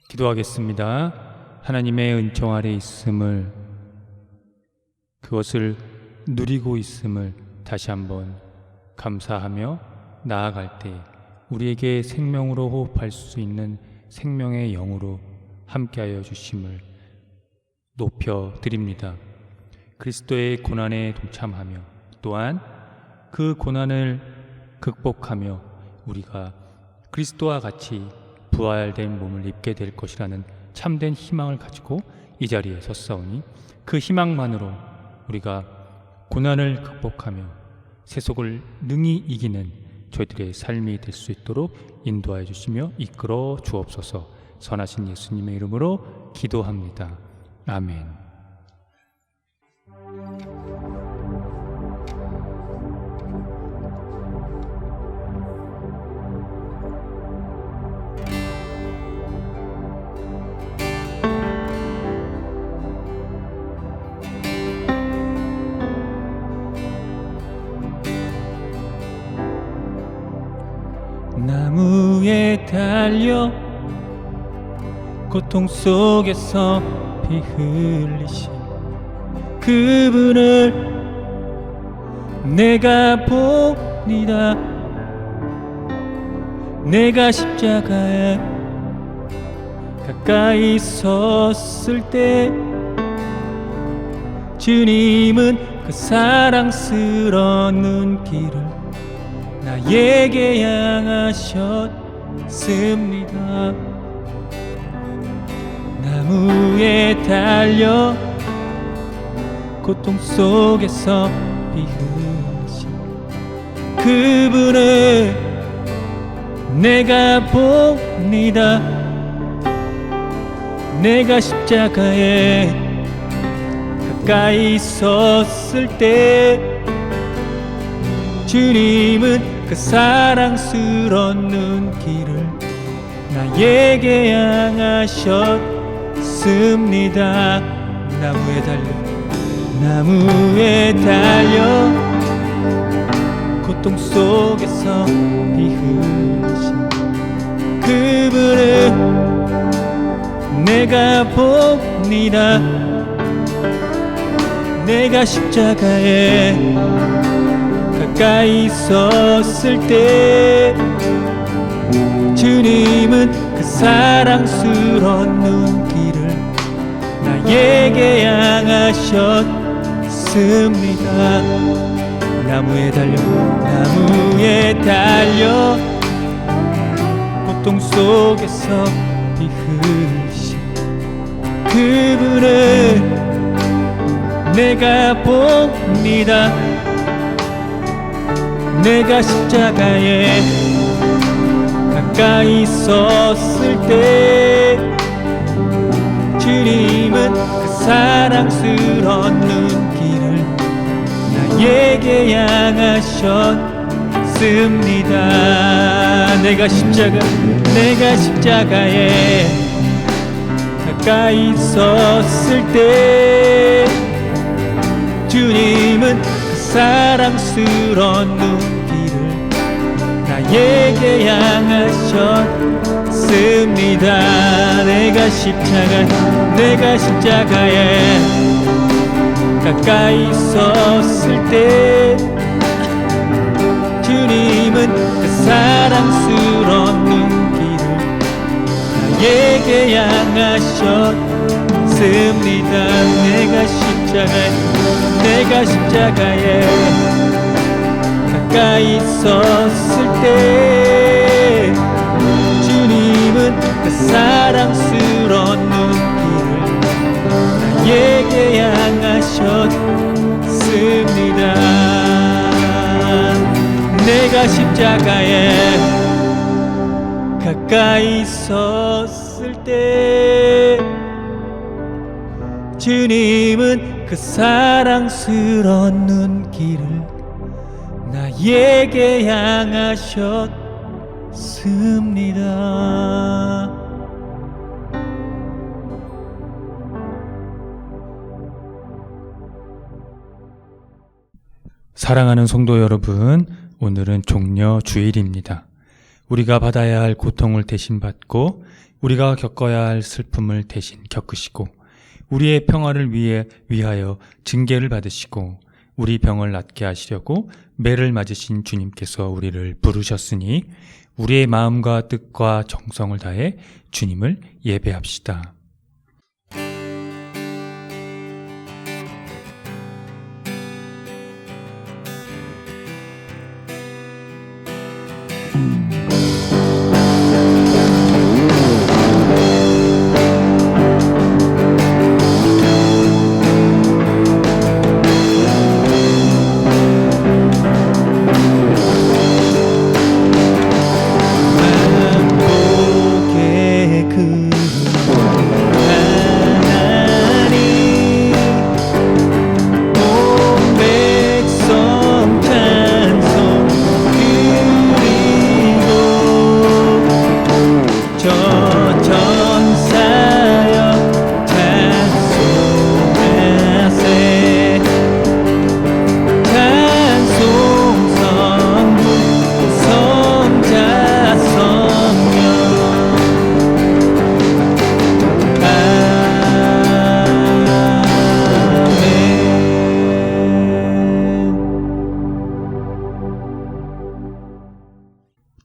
기도하겠습니다. 하나님의 은총 아래 있음을, 그것을 누리고 있음을 다시 한번 감사하며 나아갈 때 우리에게 생명으로 호흡할 수 있는 생명의 영으로 함께하여 주심을 높여드립니다. 그리스도의 고난에 동참하며 또한 그 고난을 극복하며 우리가 그리스도와 같이 부활된 몸을 입게 될 것이라는 참된 희망을 가지고 이 자리에 섰사오니, 그 희망만으로 우리가 고난을 극복하며 세속을 능히 이기는 저희들의 삶이 될 수 있도록 인도하여 주시며 이끌어 주옵소서. 선하신 예수님의 이름으로 기도합니다. 아멘. 나무에 달려 고통 속에서 피 흘리신 그분을 내가 봅니다. 내가 십자가에 가까이 섰을 때 주님은 그 사랑스러운 눈길을 나에게 향하셨습니다. 나무에 달려 고통 속에서 피 흘리신 그분을 내가 봅니다. 내가 십자가에 가까이 섰을 때 주님은 그 사랑스러운 눈길을 나에게 향하셨습니다. 나무에 달려 고통 속에서 피 흘리신 그분을 내가 봅니다. 내가 십자가에 가까이 섰을 때 주님은 그 사랑스러운 눈길을 나에게 향하셨습니다. 나무에 달려 고통 속에서 피 흘리신 그분을 내가 봅니다. 내가 십자가에 가까이 섰을 때 주님은 그 사랑스러운 눈길을 나에게 향하셨습니다. 내가 십자가에 가까이 섰을 때 주님은 그 사랑스러운 눈길을 나에게 향하셨습니다. 내가 십자가에 가까이 섰을 때 주님은 그 사랑스러운 눈길을 나에게 향하셨습니다. 내가 십자가에 가까이 섰을 때 주님은 그 사랑스러운 눈길을 나에게 향하셨습니다. 내가 십자가에 가까이 섰을 때 주님은 그 사랑스러운 눈길을 나에게 향하셨습니다. 사랑하는 성도 여러분, 오늘은 종려 주일입니다. 우리가 받아야 할 고통을 대신 받고 우리가 겪어야 할 슬픔을 대신 겪으시고 우리의 평화를 위하여 징계를 받으시고 우리 병을 낫게 하시려고 매를 맞으신 주님께서 우리를 부르셨으니 우리의 마음과 뜻과 정성을 다해 주님을 예배합시다.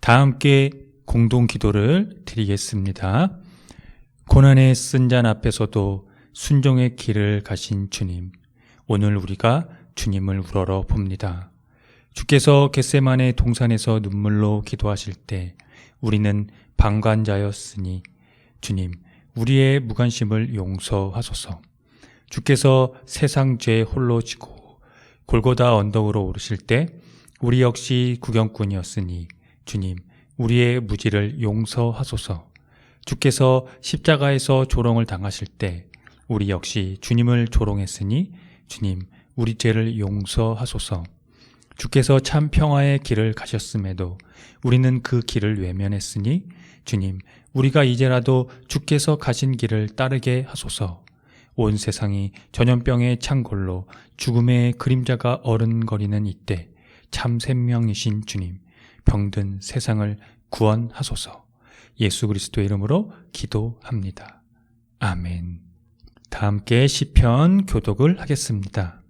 다 함께 공동 기도를 드리겠습니다. 고난의 쓴 잔 앞에서도 순종의 길을 가신 주님, 오늘 우리가 주님을 우러러 봅니다. 주께서 겟세마네 동산에서 눈물로 기도하실 때 우리는 방관자였으니 주님, 우리의 무관심을 용서하소서. 주께서 세상 죄 홀로 지고 골고다 언덕으로 오르실 때 우리 역시 구경꾼이었으니 주님, 우리의 무지를 용서하소서. 주께서 십자가에서 조롱을 당하실 때 우리 역시 주님을 조롱했으니 주님, 우리 죄를 용서하소서. 주께서 참 평화의 길을 가셨음에도 우리는 그 길을 외면했으니 주님, 우리가 이제라도 주께서 가신 길을 따르게 하소서. 온 세상이 전염병의 창골로 죽음의 그림자가 어른거리는 이때 참 생명이신 주님, 병든 세상을 구원하소서. 예수 그리스도의 이름으로 기도합니다. 아멘. 다 함께 시편 교독을 하겠습니다.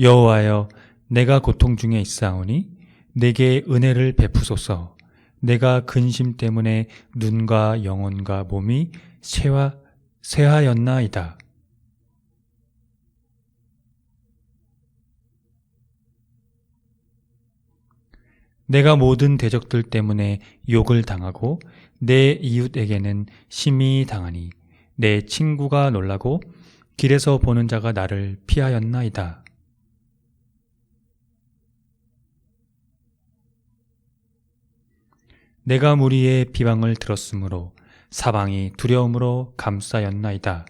여호와여, 내가 고통 중에 있사오니 내게 은혜를 베푸소서. 내가 근심 때문에 눈과 영혼과 몸이 쇠하였나이다. 내가 모든 대적들 때문에 욕을 당하고 내 이웃에게는 심히 당하니 내 친구가 놀라고 길에서 보는 자가 나를 피하였나이다. 내가 무리의 비방을 들었으므로 사방이 두려움으로 감싸였나이다.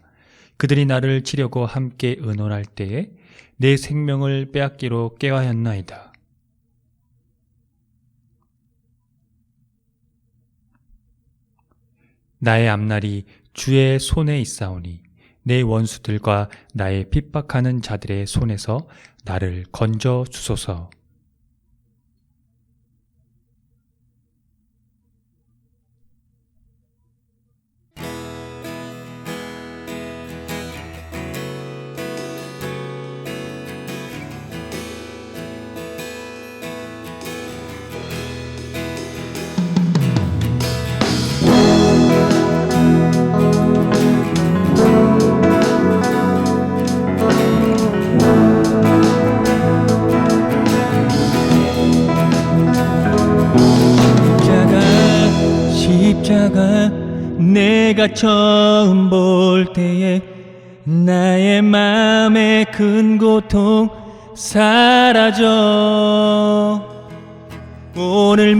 그들이 나를 치려고 함께 의논할 때에 내 생명을 빼앗기로 꾀하였나이다. 나의 앞날이 주의 손에 있사오니 내 원수들과 나의 핍박하는 자들의 손에서 나를 건져 주소서. 십자가 내가 처음 볼 때에 나의 맘의 큰 고통 사라져. 오늘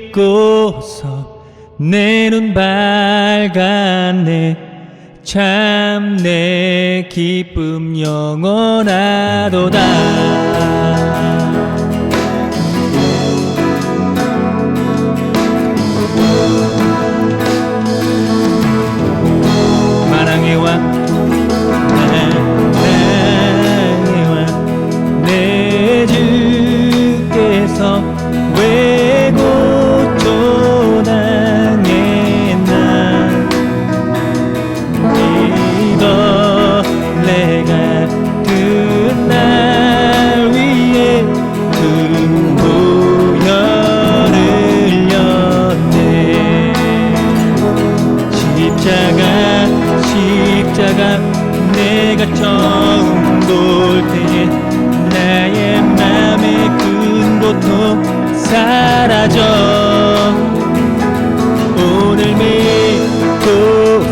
믿고서 내 눈 밝았네. 참 내 기쁨 영원하도다. 내 주께서 왜 고쳐 사라져. 오늘 믿고서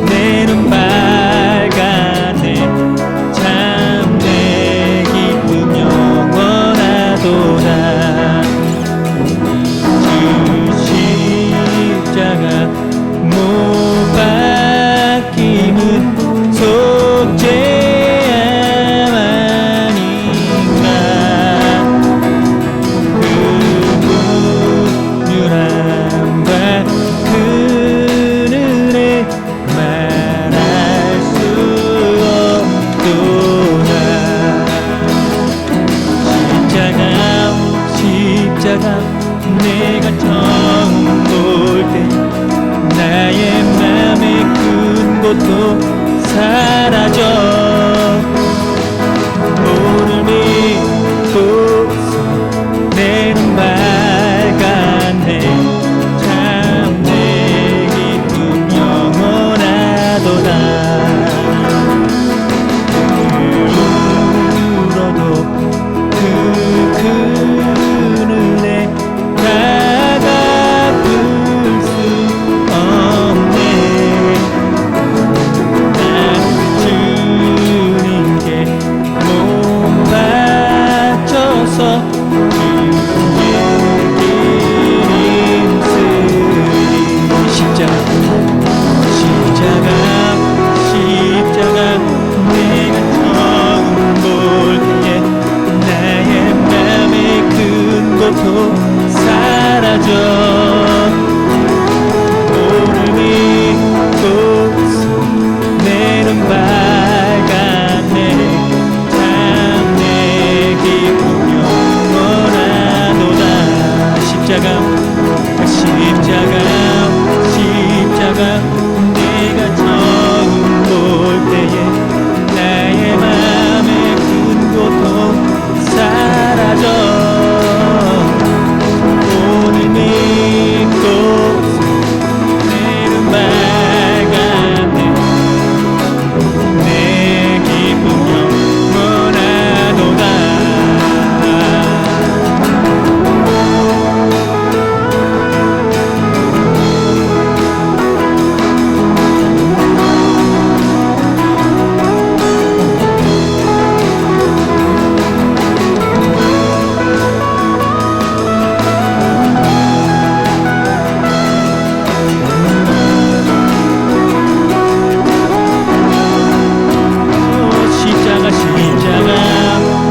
내 눈 밝아네. 참 내 기쁨 영원하도다. 주 십자가 못 박힘은 속죄함 아닌가. 그 긍휼함과 그 은혜 말할 수 없도다. 십자가 내가 처음 볼 때 나의 맘의 큰 고통 사라져. 오늘 믿고서 내 눈 밝았네. 참 내 기쁨 영원하도다. 울어도 그 큰 은혜 다 갚을 수 없네. 난 주님께 몸 바쳐서 주의 길 힘쓰리. 십자가 내가 처음 볼 때에 나의 맘의 큰 고통 사라져. 오늘 믿고서 내 눈 밝았네. 참 내 기쁨 영원하도다. 십자가 내가 처음 볼 때에 나의 맘의 큰 고통 사라져. 오늘 믿고서 내 눈 밝았네. 내 기쁨 영원하도다.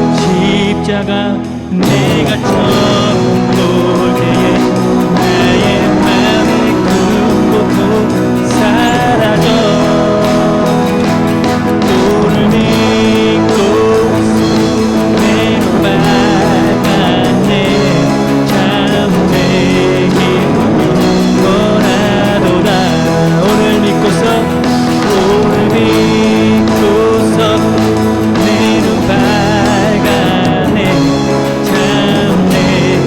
십자가 내가 처음 볼 때에 나의 맘의 큰 고통 사라져. 오늘 믿고서 내 눈 밝았네. 참 내 기쁨 영원하도다. 오늘 믿고서 내 눈 밝았네. 참 내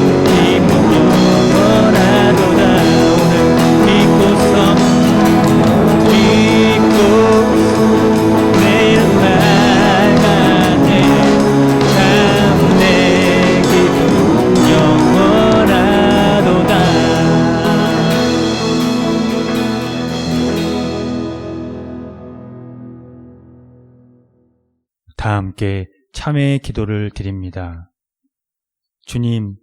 기쁨 영원하도다. 오늘 믿고서 내 눈 밝았네. 참 내 기쁨 영원하도다. 다 함께 참회의 기도를 드립니다. 주님,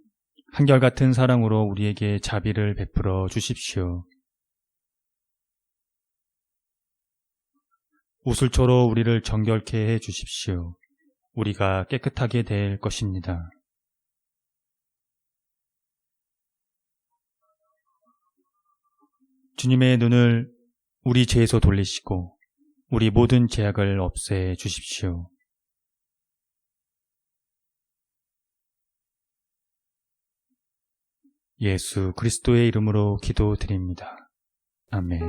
한결같은 사랑으로 우리에게 자비를 베풀어 주십시오. 우슬초로 우리를 정결케 해 주십시오. 우리가 깨끗하게 될 것입니다. 주님의 눈을 우리 죄에서 돌리시고 우리 모든 죄악을 없애 주십시오. 예수 그리스도의 이름으로 기도드립니다. 아멘.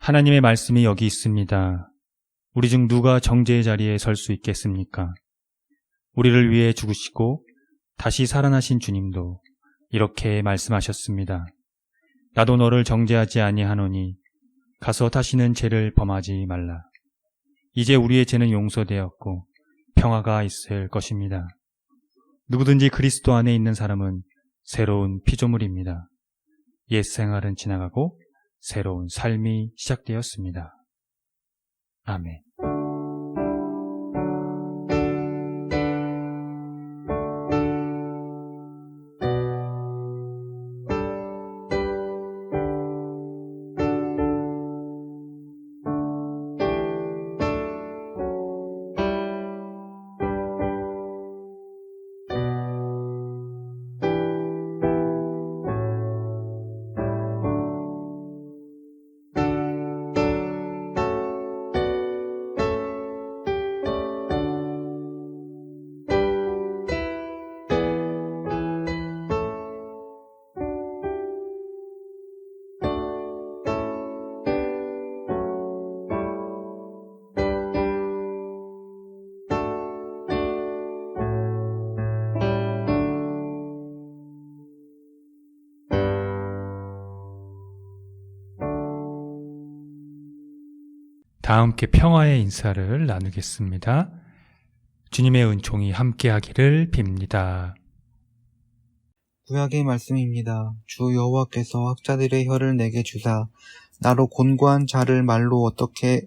하나님의 말씀이 여기 있습니다. 우리 중 누가 정죄의 자리에 설 수 있겠습니까? 우리를 위해 죽으시고 다시 살아나신 주님도 이렇게 말씀하셨습니다. 나도 너를 정죄하지 아니하노니 가서 다시는 죄를 범하지 말라. 이제 우리의 죄는 용서되었고 평화가 있을 것입니다. 누구든지 그리스도 안에 있는 사람은 새로운 피조물입니다. 옛 생활은 지나가고 새로운 삶이 시작되었습니다. 아멘. 다 함께 평화의 인사를 나누겠습니다. 주님의 은총이 함께하기를 빕니다. 구약의 말씀입니다. 주 여호와께서 학자들의 혀를 내게 주사 나로 곤고한 자를 말로 어떻게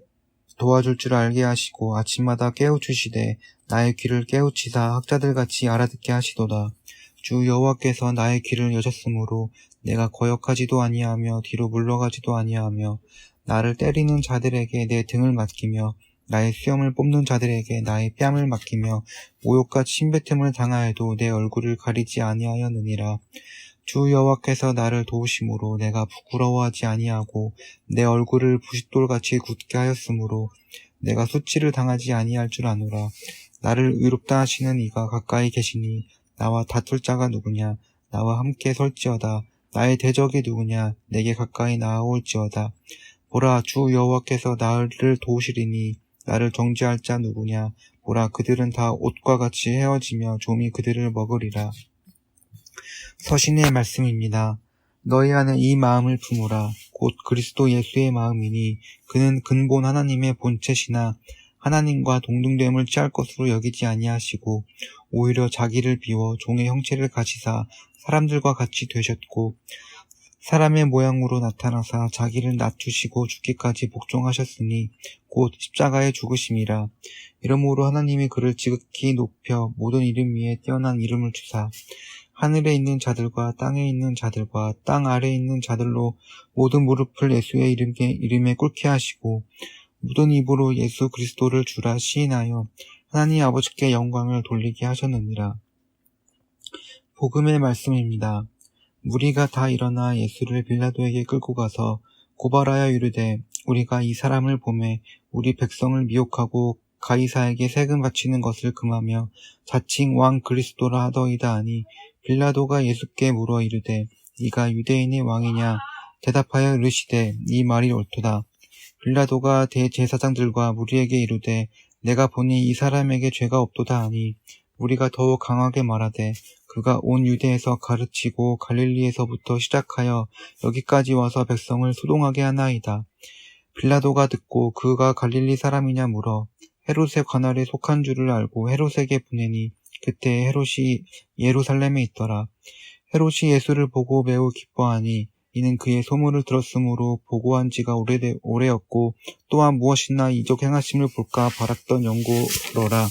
도와줄 줄 알게 하시고 아침마다 깨우치시되 나의 귀를 깨우치사 학자들같이 알아듣게 하시도다. 주 여호와께서 나의 귀를 여셨으므로 내가 거역하지도 아니하며 뒤로 물러가지도 아니하며 나를 때리는 자들에게 내 등을 맡기며 나의 수염을 뽑는 자들에게 나의 뺨을 맡기며 모욕과 침뱉음을 당하여도 내 얼굴을 가리지 아니하였느니라. 주 여호와께서 나를 도우심으로 내가 부끄러워하지 아니하고 내 얼굴을 부싯돌같이 굳게 하였으므로 내가 수치를 당하지 아니할 줄 아노라. 나를 의롭다 하시는 이가 가까이 계시니 나와 다툴 자가 누구냐? 나와 함께 설지어다. 나의 대적이 누구냐? 내게 가까이 나아올지어다. 보라, 주 여호와께서 나를 도우시리니 나를 정죄할 자 누구냐? 보라, 그들은 다 옷과 같이 헤어지며 좀이 그들을 먹으리라. 서신의 말씀입니다. 너희 안에 이 마음을 품으라. 곧 그리스도 예수의 마음이니 그는 근본 하나님의 본체시나 하나님과 동등됨을 취할 것으로 여기지 아니하시고 오히려 자기를 비워 종의 형체를 가지사 사람들과 같이 되셨고 사람의 모양으로 나타나사 자기를 낮추시고 죽기까지 복종하셨으니 곧 십자가에 죽으심이라. 이러므로 하나님이 그를 지극히 높여 모든 이름 위에 뛰어난 이름을 주사 하늘에 있는 자들과 땅에 있는 자들과 땅 아래에 있는 자들로 모든 무릎을 예수의 이름에 꿇게 하시고 모든 입으로 예수 그리스도를 주라 시인하여 하나님 아버지께 영광을 돌리게 하셨느니라. 복음의 말씀입니다. 무리가 다 일어나 예수를 빌라도에게 끌고 가서 고발하여 이르되 우리가 이 사람을 보매 우리 백성을 미혹하고 가이사에게 세금 바치는 것을 금하며 자칭 왕 그리스도라 하더이다 하니 빌라도가 예수께 물어 이르되 이가 유대인의 왕이냐? 대답하여 이르시되 이 말이 옳도다. 빌라도가 대제사장들과 무리에게 이르되 내가 보니 이 사람에게 죄가 없도다 하니 우리가 더욱 강하게 말하되 그가 온 유대에서 가르치고 갈릴리에서부터 시작하여 여기까지 와서 백성을 소동하게 하나이다. 빌라도가 듣고 그가 갈릴리 사람이냐 물어 헤롯의 관할에 속한 줄을 알고 헤롯에게 보내니 그때 헤롯이 예루살렘에 있더라. 헤롯이 예수를 보고 매우 기뻐하니 이는 그의 소문을 들었으므로 보고한 지가 오래였고 또한 무엇이나 이적 행하심을 볼까 바랐던 연고로라.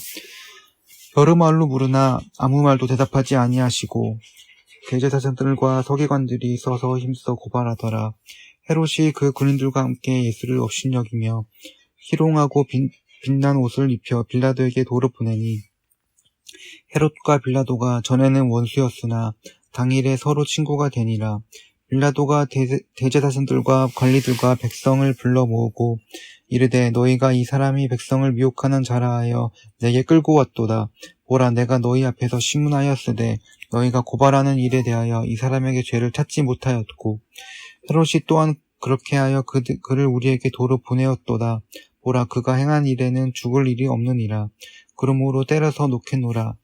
여러 말로 물으나 아무 말도 대답하지 아니하시고 대제사장들과 서기관들이 서서 힘써 고발하더라. 헤롯이 그 군인들과 함께 예수를 업신여기며 희롱하고 빛난 옷을 입혀 빌라도에게 도로 보내니 헤롯과 빌라도가 전에는 원수였으나 당일에 서로 친구가 되니라. 빌라도가 대제사장들과 관리들과 백성을 불러 모으고 이르되 너희가 이 사람이 백성을 미혹하는 자라 하여 내게 끌고 왔도다. 보라, 내가 너희 앞에서 신문하였으되 너희가 고발하는 일에 대하여 이 사람에게 죄를 찾지 못하였고 헤롯이 또한 그렇게 하여 그를 우리에게 도로 보내었도다. 보라, 그가 행한 일에는 죽을 일이 없느니라. 그러므로 때려서 놓겠노라.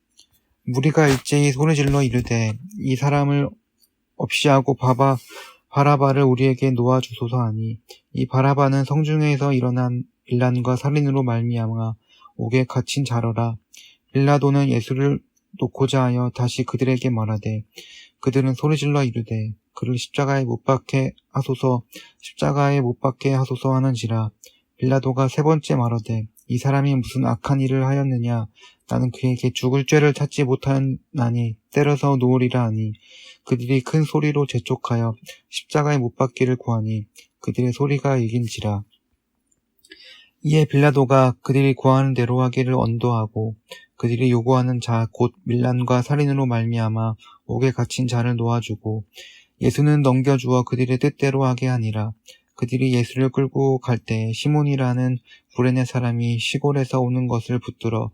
무리가 일제히 소리질러 이르되 이 사람을 없이 하고 바라바를 우리에게 놓아주소서 하니, 이 바라바는 성중에서 일어난 빌란과 살인으로 말미암아 옥에 갇힌 자러라. 빌라도는 예수를 놓고자 하여 다시 그들에게 말하되, 그들은 소리질러 이르되 그를 십자가에 못 박게 하소서, 십자가에 못 박게 하소서 하는지라. 빌라도가 세 번째 말하되, 이 사람이 무슨 악한 일을 하였느냐? 나는 그에게 죽을 죄를 찾지 못하나니 때려서 놓으리라 하니, 그들이 큰 소리로 재촉하여 십자가에 못 박기를 구하니 그들의 소리가 이긴지라. 이에 빌라도가 그들이 구하는 대로 하기를 언도하고, 그들이 요구하는 자 곧 밀란과 살인으로 말미암아 옥에 갇힌 자를 놓아주고, 예수는 넘겨주어 그들의 뜻대로 하게 하니라. 그들이 예수를 끌고 갈 때 시몬이라는 구레네 사람이 시골에서 오는 것을 붙들어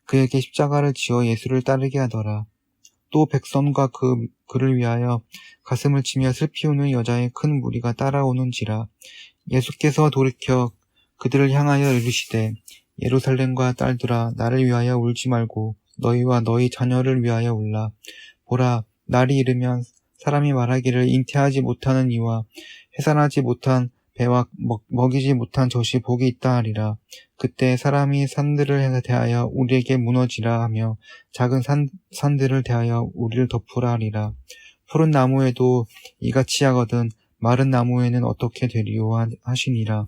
그에게 십자가를 지어 예수를 따르게 하더라. 또 백성과 그를 위하여 가슴을 치며 슬피 우는 여자의 큰 무리가 따라오는지라. 예수께서 돌이켜 그들을 향하여 이르시되, 예루살렘과 딸들아, 나를 위하여 울지 말고 너희와 너희 자녀를 위하여 울라. 보라, 날이 이르면 사람이 말하기를 잉태하지 못하는 이와 해산하지 못한 배와 먹이지 못한 젖이 복이 있다 하리라. 그때 사람이 산들을 대하여 우리에게 무너지라 하며 작은 산들을 대하여 우리를 덮으라 하리라. 푸른 나무에도 이같이 하거든 마른 나무에는 어떻게 되리요 하시니라.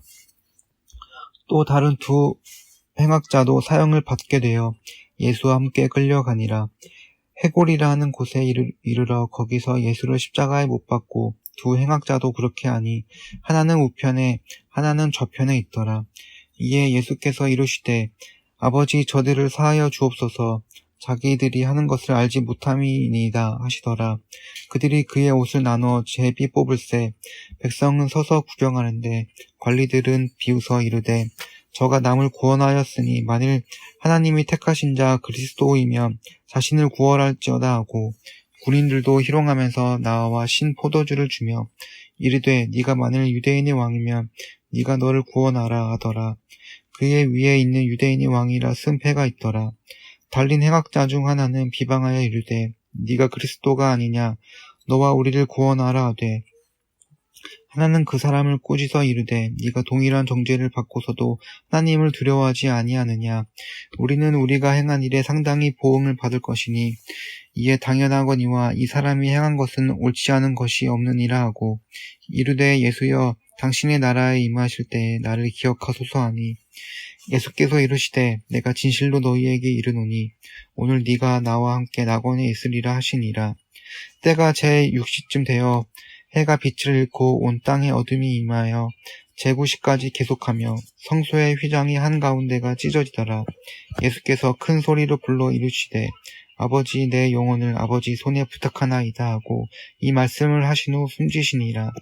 또 다른 두 행악자도 사형을 받게 되어 예수와 함께 끌려가니라. 해골이라 하는 곳에 이르러 거기서 예수를 십자가에 못 박고, 두 행악자도 그렇게 하니 하나는 우편에 하나는 좌편에 있더라. 이에 예수께서 이르시되, 아버지, 저들을 사하여 주옵소서, 자기들이 하는 것을 알지 못함이니이다 하시더라. 그들이 그의 옷을 나눠 제비 뽑을새 백성은 서서 구경하는데 관리들은 비웃어 이르되, 저가 남을 구원하였으니 만일 하나님이 택하신 자 그리스도이면 자신을 구원할지어다 하고, 군인들도 희롱하면서 나와 신 포도주를 주며 이르되, 네가 만일 유대인의 왕이면 네가 너를 구원하라 하더라. 그의 위에 있는 유대인의 왕이라 쓴 패가 있더라. 달린 행악자 중 하나는 비방하여 이르되, 네가 그리스도가 아니냐? 너와 우리를 구원하라 하되, 하나는 그 사람을 꾸짖어 이르되, 네가 동일한 정죄를 받고서도 하나님을 두려워하지 아니하느냐? 우리는 우리가 행한 일에 상당히 보응을 받을 것이니 이에 당연하거니와 이 사람이 행한 것은 옳지 않은 것이 없느니라 하고, 이르되, 예수여, 당신의 나라에 임하실 때에 나를 기억하소서 하니, 예수께서 이르시되, 내가 진실로 너희에게 이르노니 오늘 네가 나와 함께 낙원에 있으리라 하시니라. 때가 제6시쯤 되어 해가 빛을 잃고 온 땅에 어둠이 임하여 제9시까지 계속하며 성소의 휘장이 한가운데가 찢어지더라. 예수께서 큰 소리로 불러 이르시되, 아버지, 내 영혼을 아버지 손에 부탁하나이다 하고 이 말씀을 하신 후 숨지시니라.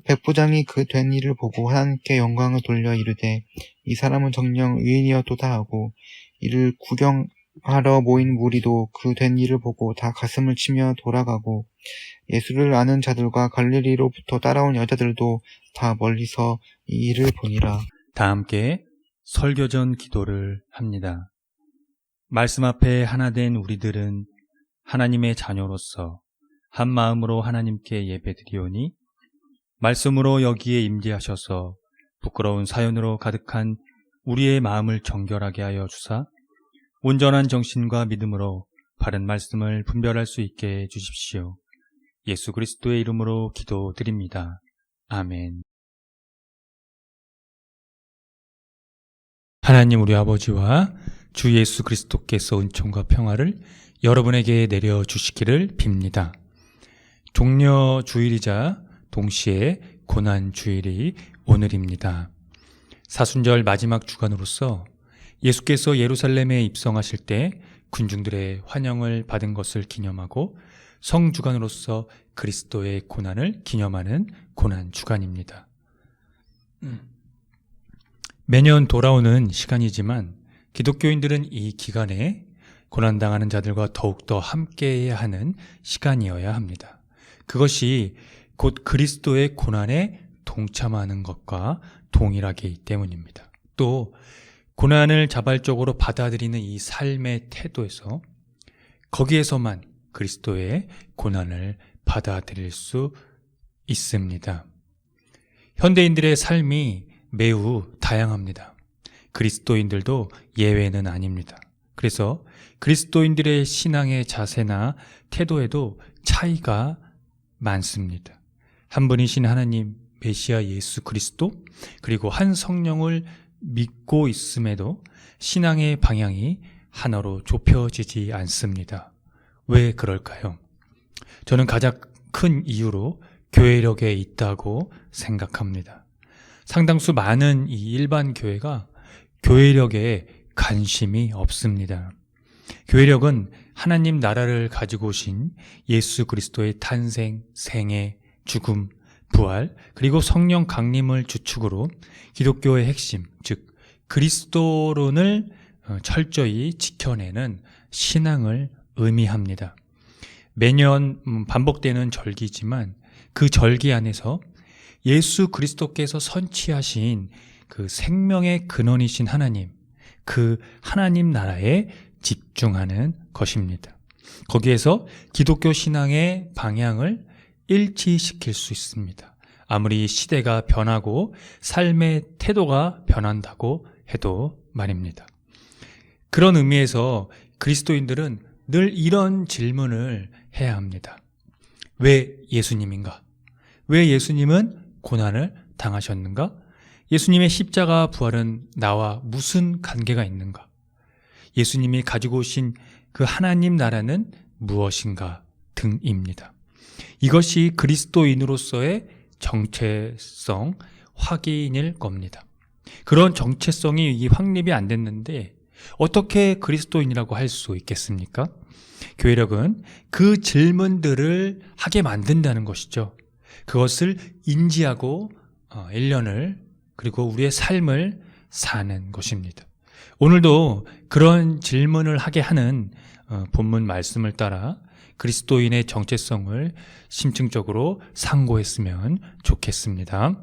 백부장이 그 된 일을 보고 하나님께 영광을 돌려 이르되, 이 사람은 정녕 의인이었도다 하고, 이를 구경하러 모인 무리도 그 된 일을 보고 다 가슴을 치며 돌아가고, 예수를 아는 자들과 갈릴리로부터 따라온 여자들도 다 멀리서 이 일을 보니라. 다 함께 설교전 기도를 합니다. 말씀 앞에 하나 된 우리들은 하나님의 자녀로서 한 마음으로 하나님께 예배드리오니, 말씀으로 여기에 임재하셔서 부끄러운 사연으로 가득한 우리의 마음을 정결하게 하여 주사 온전한 정신과 믿음으로 바른 말씀을 분별할 수 있게 해 주십시오. 예수 그리스도의 이름으로 기도드립니다. 아멘. 하나님 우리 아버지와 주 예수 그리스도께서 은총과 평화를 여러분에게 내려주시기를 빕니다. 종려 주일이자 동시에 고난 주일이 오늘입니다. 사순절 마지막 주간으로서 예수께서 예루살렘에 입성하실 때 군중들의 환영을 받은 것을 기념하고 성주간으로서 그리스도의 고난을 기념하는 고난 주간입니다. 매년 돌아오는 시간이지만 기독교인들은 이 기간에 고난당하는 자들과 더욱더 함께해야 하는 시간이어야 합니다. 그것이 곧 그리스도의 고난의 동참하는 것과 동일하기 때문입니다. 또 고난을 자발적으로 받아들이는 이 삶의 태도에서 거기에서만 그리스도의 고난을 받아들일 수 있습니다. 현대인들의 삶이 매우 다양합니다. 그리스도인들도 예외는 아닙니다. 그래서 그리스도인들의 신앙의 자세나 태도에도 차이가 많습니다. 한 분이신 하나님, 메시아 예수 그리스도, 그리고 한 성령을 믿고 있음에도 신앙의 방향이 하나로 좁혀지지 않습니다. 왜 그럴까요? 저는 가장 큰 이유로 교회력에 있다고 생각합니다. 상당수 많은 이 일반 교회가 교회력에 관심이 없습니다. 교회력은 하나님 나라를 가지고 오신 예수 그리스도의 탄생, 생애, 죽음, 부활, 그리고 성령 강림을 주축으로 기독교의 핵심, 즉 그리스도론을 철저히 지켜내는 신앙을 의미합니다. 매년 반복되는 절기지만 그 절기 안에서 예수 그리스도께서 선취하신 그 생명의 근원이신 하나님, 그 하나님 나라에 집중하는 것입니다. 거기에서 기독교 신앙의 방향을 일치시킬 수 있습니다. 아무리 시대가 변하고 삶의 태도가 변한다고 해도 말입니다. 그런 의미에서 그리스도인들은 늘 이런 질문을 해야 합니다. 왜 예수님인가? 왜 예수님은 고난을 당하셨는가? 예수님의 십자가 부활은 나와 무슨 관계가 있는가? 예수님이 가지고 오신 그 하나님 나라는 무엇인가 등입니다. 이것이 그리스도인으로서의 정체성 확인일 겁니다. 그런 정체성이 확립이 안 됐는데 어떻게 그리스도인이라고 할 수 있겠습니까? 교회력은 그 질문들을 하게 만든다는 것이죠. 그것을 인지하고 1년을 그리고 우리의 삶을 사는 것입니다. 오늘도 그런 질문을 하게 하는 본문 말씀을 따라 그리스도인의 정체성을 심층적으로 상고했으면 좋겠습니다.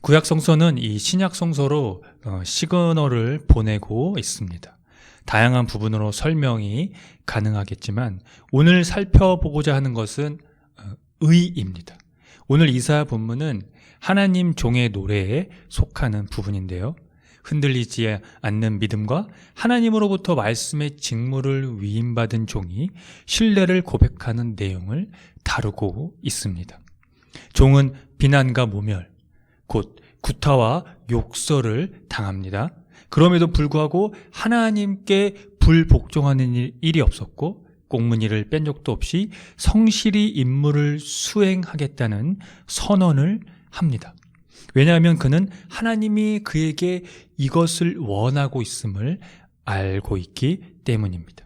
구약 성서는 이 신약 성서로 시그널을 보내고 있습니다. 다양한 부분으로 설명이 가능하겠지만 오늘 살펴보고자 하는 것은 의입니다. 오늘 이사야 본문은 하나님 종의 노래에 속하는 부분인데요. 흔들리지 않는 믿음과 하나님으로부터 말씀의 직무를 위임받은 종이 신뢰를 고백하는 내용을 다루고 있습니다. 종은 비난과 모멸, 곧 구타와 욕설을 당합니다. 그럼에도 불구하고 하나님께 불복종하는 일이 없었고 꽁무니를 뺀 적도 없이 성실히 임무를 수행하겠다는 선언을 합니다. 왜냐하면 그는 하나님이 그에게 이것을 원하고 있음을 알고 있기 때문입니다.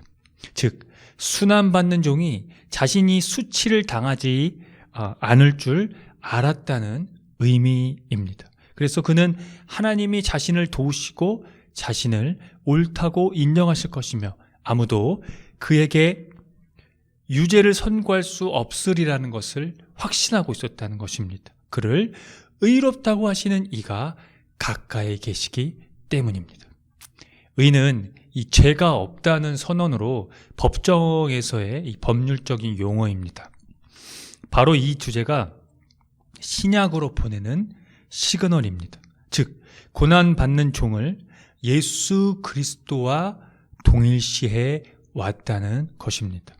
즉, 순환받는 종이 자신이 수치를 당하지 않을 줄 알았다는 의미입니다. 그래서 그는 하나님이 자신을 도우시고 자신을 옳다고 인정하실 것이며 아무도 그에게 유죄를 선고할 수 없으리라는 것을 확신하고 있었다는 것입니다. 그를 의롭다고 하시는 이가 가까이 계시기 때문입니다. 의는 이 죄가 없다는 선언으로 법정에서의 이 법률적인 용어입니다. 바로 이 주제가 신약으로 보내는 시그널입니다. 즉, 고난받는 종을 예수 그리스도와 동일시해 왔다는 것입니다.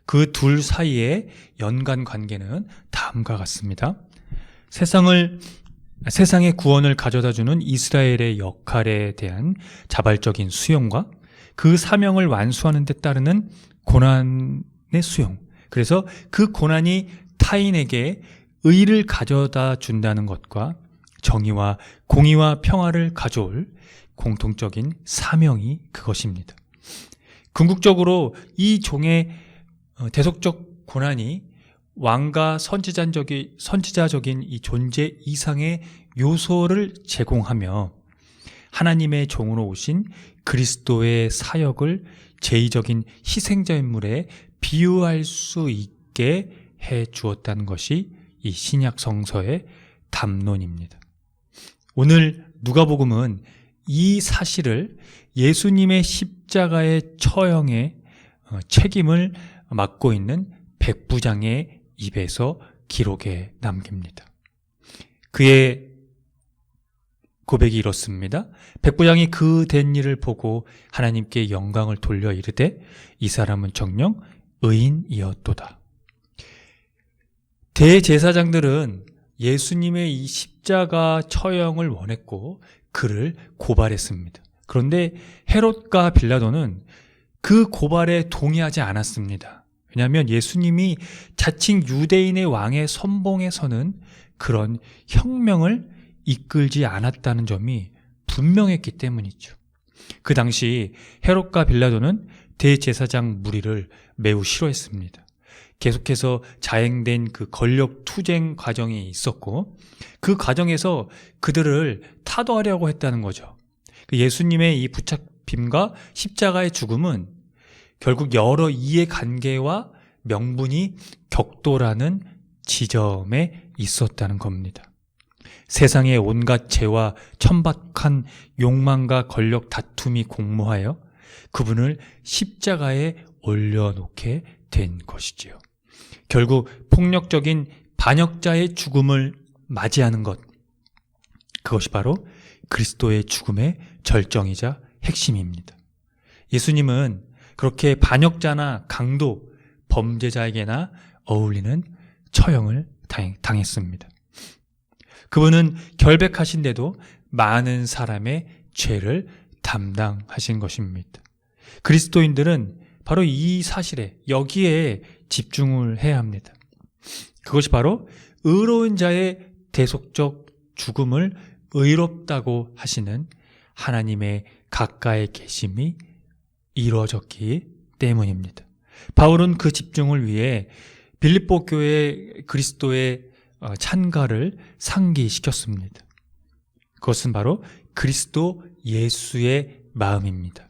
그 둘 사이의 연관 관계는 다음과 같습니다. 세상의 구원을 가져다주는 이스라엘의 역할에 대한 자발적인 수용과 그 사명을 완수하는 데 따르는 고난의 수용, 그래서 그 고난이 타인에게 의를 가져다 준다는 것과 정의와 공의와 평화를 가져올 공통적인 사명이 그것입니다. 궁극적으로 이 종의 대속적 고난이 왕과 선지자적인 이 존재 이상의 요소를 제공하며 하나님의 종으로 오신 그리스도의 사역을 제의적인 희생자 인물에 비유할 수 있게 해 주었다는 것이 이 신약 성서의 담론입니다. 오늘 누가복음은 이 사실을 예수님의 십자가의 처형의 책임을 맡고 있는 백부장의 입에서 기록에 남깁니다. 그의 고백이 이렇습니다. 백부장이 그 된 일을 보고 하나님께 영광을 돌려 이르되 이 사람은 정녕 의인이었도다. 대제사장들은 예수님의 이 십자가 처형을 원했고 그를 고발했습니다. 그런데 헤롯과 빌라도는 그 고발에 동의하지 않았습니다. 왜냐하면 예수님이 자칭 유대인의 왕의 선봉에 서는 그런 혁명을 이끌지 않았다는 점이 분명했기 때문이죠. 그 당시 헤롯과 빌라도는 대제사장 무리를 매우 싫어했습니다. 계속해서 자행된 그 권력 투쟁 과정이 있었고 그 과정에서 그들을 타도하려고 했다는 거죠. 예수님의 이 붙잡힘과 십자가의 죽음은 결국 여러 이해관계와 명분이 격돌하는 지점에 있었다는 겁니다. 세상의 온갖 죄와 천박한 욕망과 권력 다툼이 공모하여 그분을 십자가에 올려놓게 된 것이지요. 결국 폭력적인 반역자의 죽음을 맞이하는 것, 그것이 바로 그리스도의 죽음의 절정이자 핵심입니다. 예수님은 그렇게 반역자나 강도, 범죄자에게나 어울리는 처형을 당했습니다. 그분은 결백하신데도 많은 사람의 죄를 담당하신 것입니다. 그리스도인들은 바로 이 사실에, 여기에 집중을 해야 합니다. 그것이 바로 의로운 자의 대속적 죽음을 의롭다고 하시는 하나님의 가까이 계심이 이루어졌기 때문입니다. 바울은 그 집중을 위해 빌립보 교회 그리스도의 찬가를 상기시켰습니다. 그것은 바로 그리스도 예수의 마음입니다.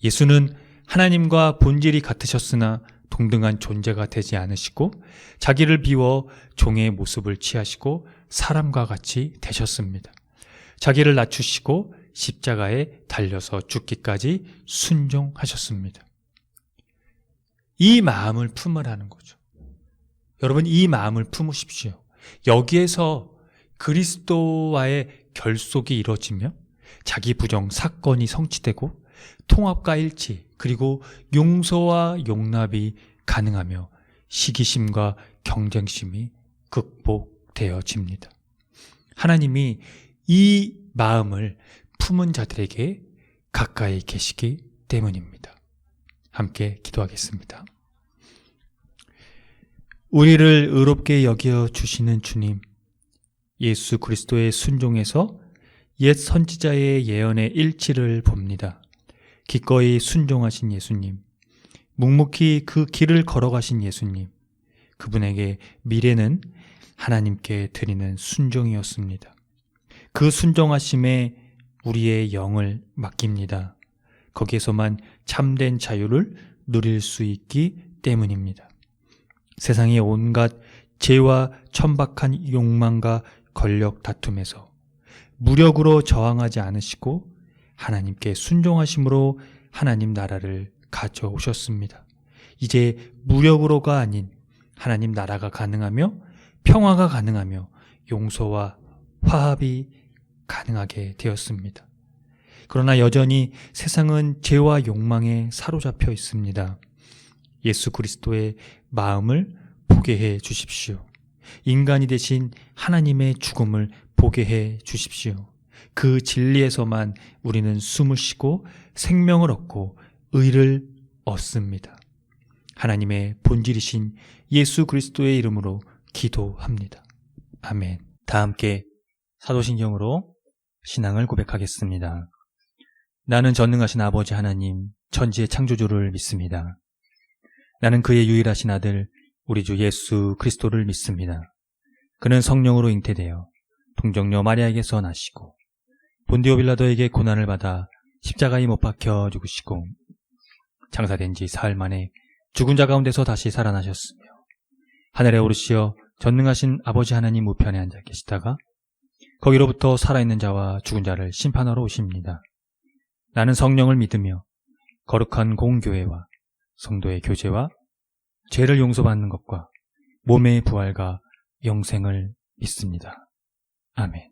예수는 하나님과 본질이 같으셨으나 동등한 존재가 되지 않으시고 자기를 비워 종의 모습을 취하시고 사람과 같이 되셨습니다. 자기를 낮추시고 십자가에 달려서 죽기까지 순종하셨습니다. 이 마음을 품으라는 거죠. 여러분, 이 마음을 품으십시오. 여기에서 그리스도와의 결속이 이루어지며 자기 부정 사건이 성취되고 통합과 일치, 그리고 용서와 용납이 가능하며 시기심과 경쟁심이 극복되어집니다. 하나님이 이 마음을 품은 자들에게 가까이 계시기 때문입니다. 함께 기도하겠습니다. 우리를 의롭게 여겨 주시는 주님, 예수 그리스도의 순종에서 옛 선지자의 예언의 일치를 봅니다. 기꺼이 순종하신 예수님, 묵묵히 그 길을 걸어가신 예수님, 그분에게 미래는 하나님께 드리는 순종이었습니다. 그 순종하심에 우리의 영을 맡깁니다. 거기에서만 참된 자유를 누릴 수 있기 때문입니다. 세상의 온갖 죄와 천박한 욕망과 권력 다툼에서 무력으로 저항하지 않으시고 하나님께 순종하심으로 하나님 나라를 가져오셨습니다. 이제 무력으로가 아닌 하나님 나라가 가능하며 평화가 가능하며 용서와 화합이 가능하게 되었습니다. 그러나 여전히 세상은 죄와 욕망에 사로잡혀 있습니다. 예수 그리스도의 마음을 보게 해 주십시오. 인간이 되신 하나님의 죽음을 보게 해 주십시오. 그 진리에서만 우리는 숨을 쉬고 생명을 얻고 의를 얻습니다. 하나님의 본질이신 예수 그리스도의 이름으로 기도합니다. 아멘. 다 함께 사도신경으로 신앙을 고백하겠습니다. 나는 전능하신 아버지 하나님, 천지의 창조주를 믿습니다. 나는 그의 유일하신 아들, 우리 주 예수 그리스도를 믿습니다. 그는 성령으로 잉태되어 동정녀 마리아에게서 나시고 본디오 빌라도에게 고난을 받아 십자가에 못 박혀 죽으시고 장사된 지 사흘 만에 죽은 자 가운데서 다시 살아나셨으며 하늘에 오르시어 전능하신 아버지 하나님 우편에 앉아 계시다가 거기로부터 살아있는 자와 죽은 자를 심판하러 오십니다. 나는 성령을 믿으며 거룩한 공교회와 성도의 교제와 죄를 용서받는 것과 몸의 부활과 영생을 믿습니다. 아멘.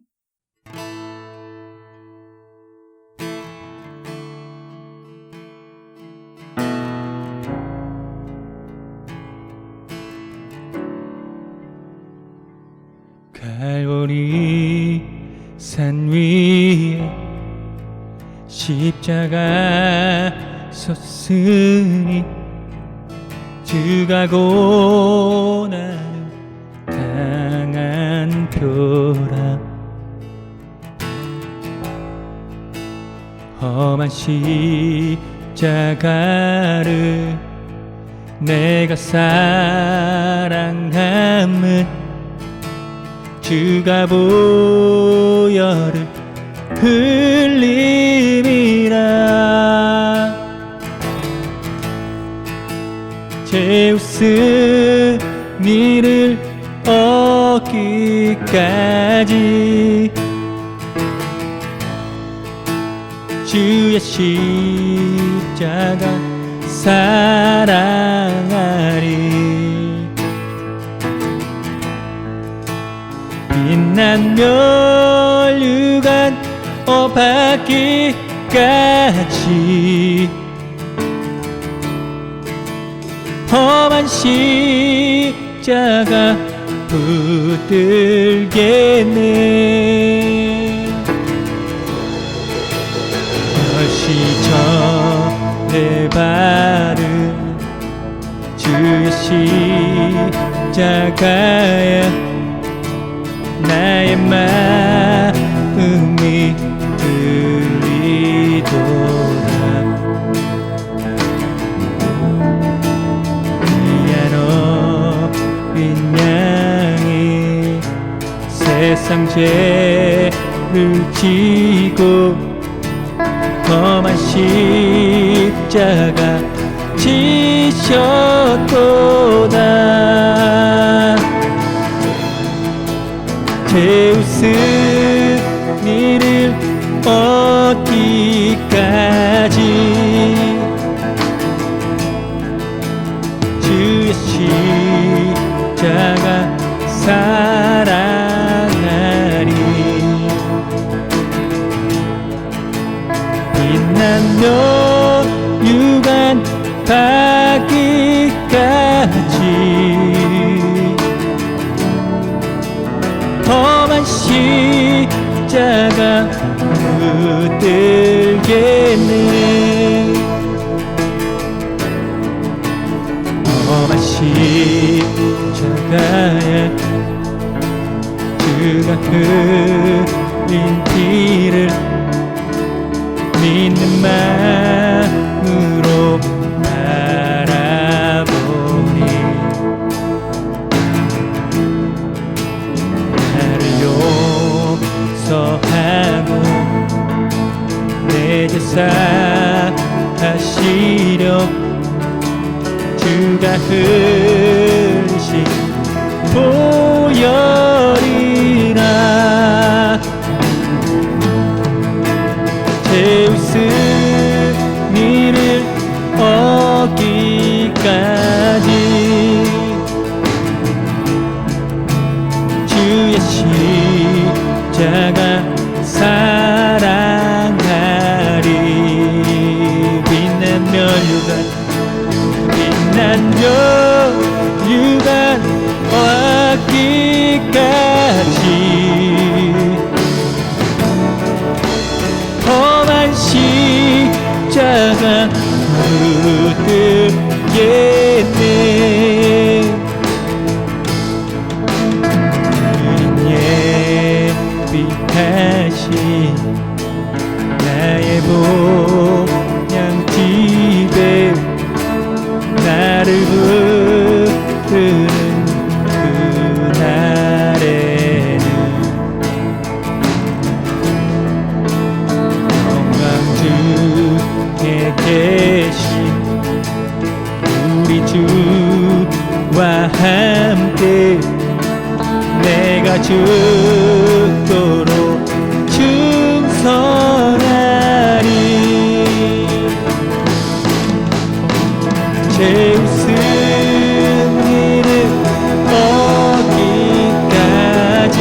갈보리 산 위에 십자가 섰으니 주가 고난을 당한 표라. 험한 십자가를 내가 사랑함은 주가 보혈을 흘림이라. 제우스 니를 얻기까지 주의 십자가 사랑하리. 빛난 멸류관 받기까지 험한 십자가 붙들겠네. 멸시 전에 바른 주의 십자가야. 나의 마음이 들리도다. 미안 어린 양이 세상 죄를 지고 험한 십자가 지셨도다. 제우스 니를 얻기까지 주의 십자가 사랑하리. 빛난 멸류관 받기까지 험한 십자가 붙들겠네. 험한 십자가에 주가 흘린 피를 믿는 마음으로 바라보니 용서하고 내 제사 하시려 주가 흘리신 보혈이라. 제우스 니를 얻기까지 주의 십자가 사랑하리. 빛난 멸류관 빛난 멸류관 얻기까지 험한 십자가 붙들겠네. 예비하신 나의 본향집에 나를 부르는 그날에는 영광 중에 계신 죽도록 충성하리. 제우스 이름 얻기까지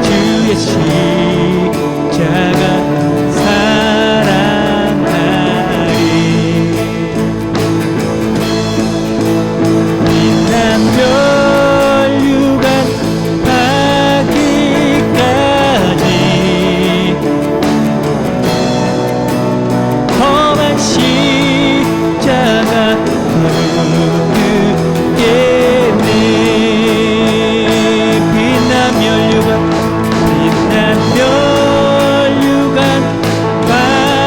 주의 십자가 사랑하리. 빛난 멸류관 하기까지 험한 십자가 묻겠네. 빛난 멸류관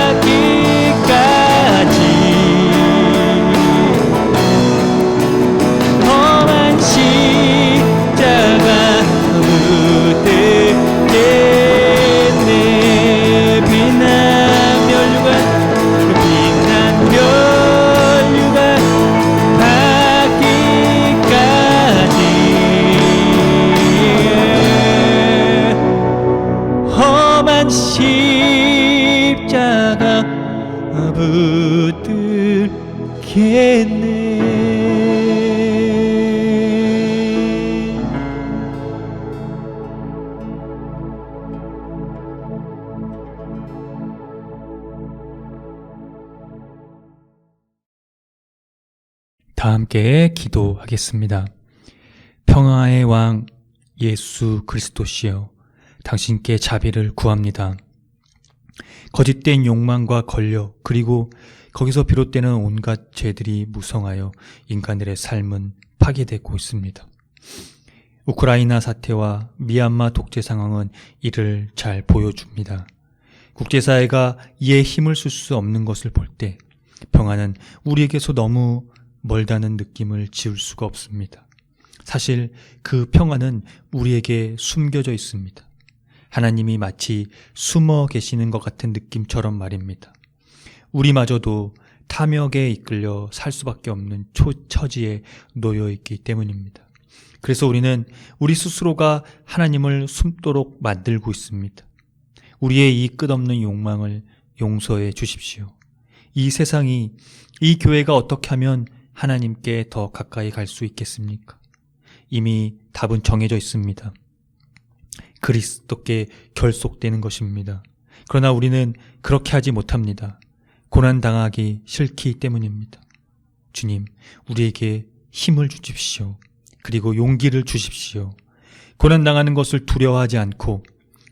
하기까지 험한 십자가 묻겠네. 빛난 멸류관 하기까지 험한 십자가 붙들겠네. 다 함께 기도하겠습니다. 평화의 왕 예수 그리스도시여, 당신께 자비를 구합니다. 거짓된 욕망과 권력, 그리고 거기서 비롯되는 온갖 죄들이 무성하여 인간들의 삶은 파괴되고 있습니다. 우크라이나 사태와 미얀마 독재 상황은 이를 잘 보여줍니다. 국제사회가 이에 힘을 쓸 수 없는 것을 볼 때 평화는 우리에게서 너무 멀다는 느낌을 지울 수가 없습니다. 사실 그 평화는 우리에게 숨겨져 있습니다. 하나님이 마치 숨어 계시는 것 같은 느낌처럼 말입니다. 우리마저도 탐욕에 이끌려 살 수밖에 없는 처지에 놓여 있기 때문입니다. 그래서 우리는 우리 스스로가 하나님을 숨도록 만들고 있습니다. 우리의 이 끝없는 욕망을 용서해 주십시오. 이 세상이, 이 교회가 어떻게 하면 하나님께 더 가까이 갈 수 있겠습니까? 이미 답은 정해져 있습니다. 그리스도께 결속되는 것입니다. 그러나 우리는 그렇게 하지 못합니다. 고난당하기 싫기 때문입니다. 주님, 우리에게 힘을 주십시오. 그리고 용기를 주십시오. 고난당하는 것을 두려워하지 않고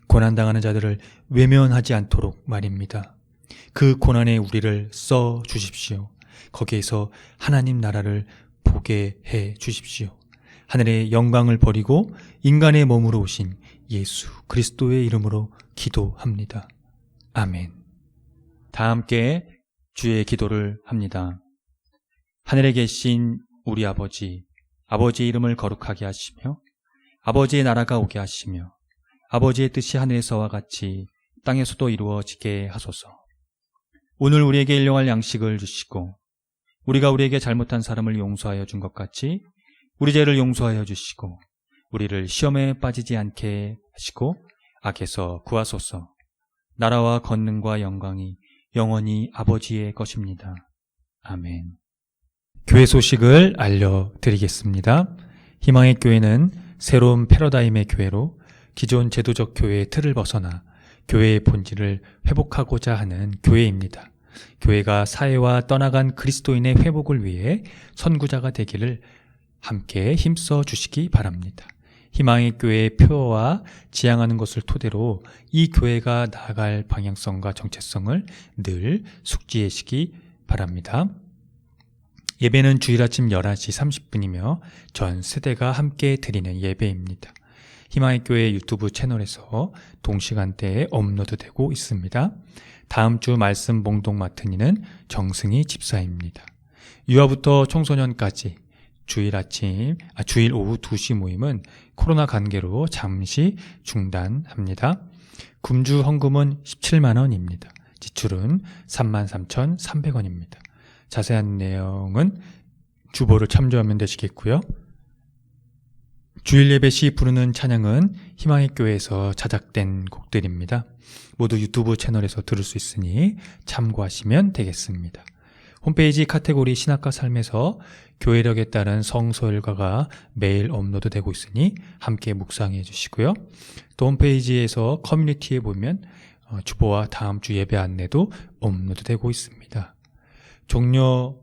고난당하는 자들을 외면하지 않도록 말입니다. 그 고난에 우리를 써 주십시오. 거기에서 하나님 나라를 보게 해 주십시오. 하늘의 영광을 버리고 인간의 몸으로 오신 예수 그리스도의 이름으로 기도합니다. 아멘. 다 함께 주의 기도를 합니다. 하늘에 계신 우리 아버지, 아버지의 이름을 거룩하게 하시며 아버지의 나라가 오게 하시며 아버지의 뜻이 하늘에서와 같이 땅에서도 이루어지게 하소서. 오늘 우리에게 일용할 양식을 주시고 우리가 우리에게 잘못한 사람을 용서하여 준 것 같이 우리 죄를 용서하여 주시고 우리를 시험에 빠지지 않게 하시고 악에서 구하소서. 나라와 권능과 영광이 영원히 아버지의 것입니다. 아멘. 교회 소식을 알려드리겠습니다. 희망의 교회는 새로운 패러다임의 교회로 기존 제도적 교회의 틀을 벗어나 교회의 본질을 회복하고자 하는 교회입니다. 교회가 사회와 떠나간 그리스도인의 회복을 위해 선구자가 되기를 함께 힘써 주시기 바랍니다. 희망의 교회의 표어와 지향하는 것을 토대로 이 교회가 나아갈 방향성과 정체성을 늘 숙지하시기 바랍니다. 예배는 주일 아침 11시 30분이며 전 세대가 함께 드리는 예배입니다. 희망의 교회 유튜브 채널에서 동시간대에 업로드되고 있습니다. 다음 주 말씀 봉독 맡은 이는 정승희 집사입니다. 유아부터 청소년까지 주일 오후 2시 모임은 코로나 관계로 잠시 중단합니다. 금주 헌금은 17만 원입니다. 지출은 33,300원입니다. 자세한 내용은 주보를 참조하면 되시겠고요. 주일 예배 시 부르는 찬양은 희망의 교회에서 자작된 곡들입니다. 모두 유튜브 채널에서 들을 수 있으니 참고하시면 되겠습니다. 홈페이지 카테고리 신학과 삶에서 교회력에 따른 성서일과가 매일 업로드되고 있으니 함께 묵상해 주시고요. 또 홈페이지에서 커뮤니티에 보면 주보와 다음 주 예배 안내도 업로드되고 있습니다. 종료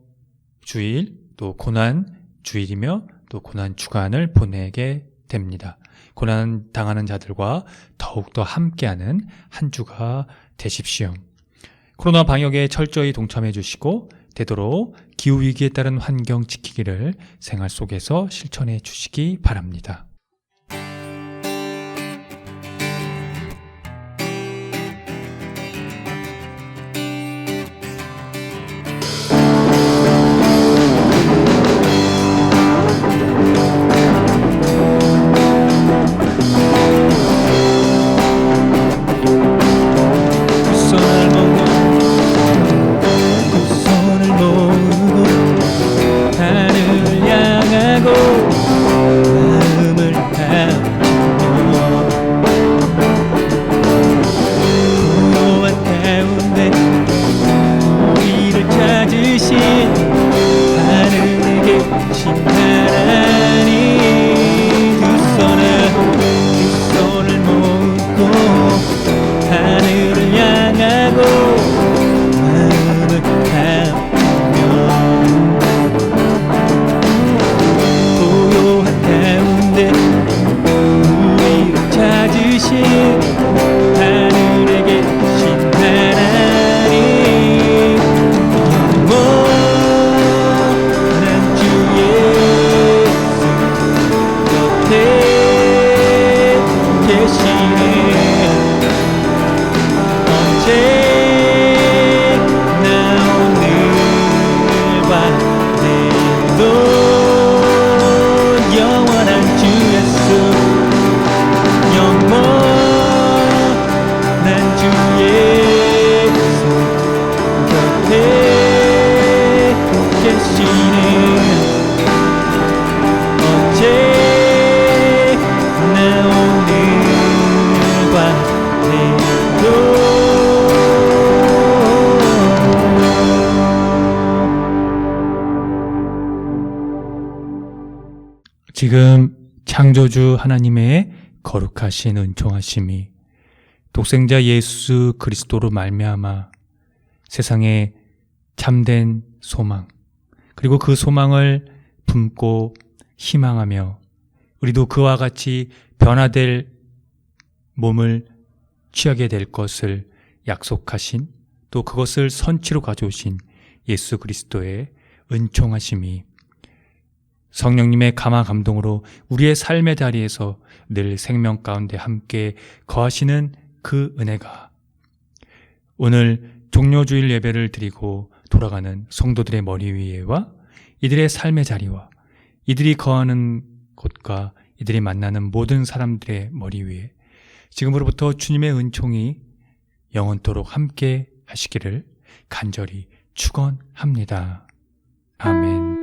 주일, 또 고난 주일이며 또 고난 주간을 보내게 됩니다. 고난 당하는 자들과 더욱더 함께하는 한 주가 되십시오. 코로나 방역에 철저히 동참해 주시고 되도록 기후위기에 따른 환경 지키기를 생활 속에서 실천해 주시기 바랍니다. 지금 창조주 하나님의 거룩하신 은총하심이 독생자 예수 그리스도로 말미암아 세상에 참된 소망, 그리고 그 소망을 품고 희망하며 우리도 그와 같이 변화될 몸을 취하게 될 것을 약속하신, 또 그것을 선치로 가져오신 예수 그리스도의 은총하심이 성령님의 감화 감동으로 우리의 삶의 자리에서 늘 생명 가운데 함께 거하시는 그 은혜가 오늘 종료주일 예배를 드리고 돌아가는 성도들의 머리 위에와 이들의 삶의 자리와 이들이 거하는 곳과 이들이 만나는 모든 사람들의 머리 위에 지금으로부터 주님의 은총이 영원토록 함께 하시기를 간절히 축원합니다. 아멘.